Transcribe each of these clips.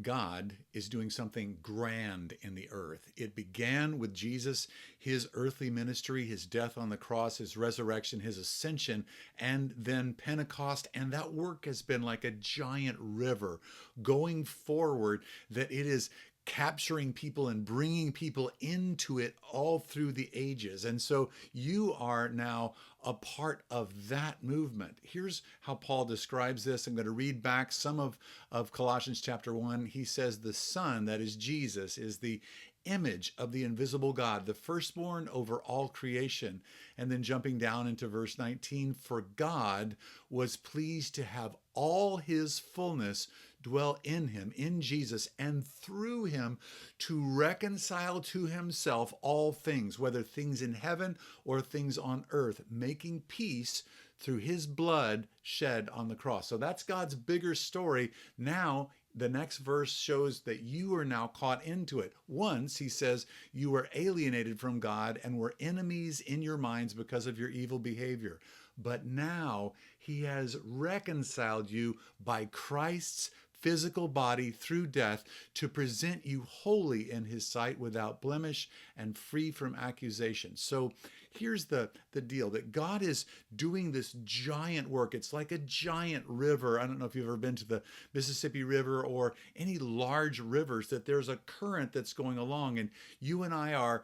God is doing something grand in the earth. It began with Jesus, his earthly ministry, his death on the cross, his resurrection, his ascension, and then Pentecost. And that work has been like a giant river going forward, that it is capturing people and bringing people into it all through the ages. And so you are now a part of that movement. Here's how Paul describes this. I'm going to read back some of Colossians chapter 1. He says, the Son, that is Jesus, is the image of the invisible God, the firstborn over all creation. And then jumping down into verse 19, for God was pleased to have all his fullness dwell in him, in Jesus, and through him to reconcile to himself all things, whether things in heaven or things on earth, making peace through his blood shed on the cross. So that's God's bigger story. Now, the next verse shows that you are now caught into it. Once, he says, you were alienated from God and were enemies in your minds because of your evil behavior. But now he has reconciled you by Christ's physical body through death to present you holy in his sight, without blemish and free from accusation. So here's the deal, that God is doing this giant work. It's like a giant river. I don't know if you've ever been to the Mississippi River or any large rivers, that there's a current that's going along, and you and I are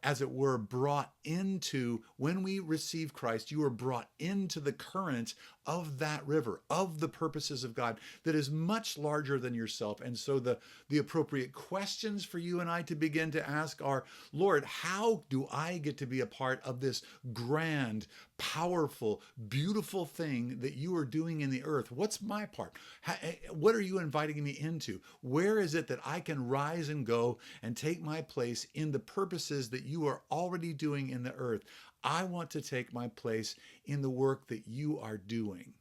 as it were brought into, when we receive Christ, you are brought into the current of that river, of the purposes of God, that is much larger than yourself. And so the appropriate questions for you and I to begin to ask are, Lord, how do I get to be a part of this grand, powerful, beautiful thing that you are doing in the earth? What's my part? What are you inviting me into? Where is it that I can rise and go and take my place in the purposes that you are already doing in the earth? I want to take my place in the work that you are doing.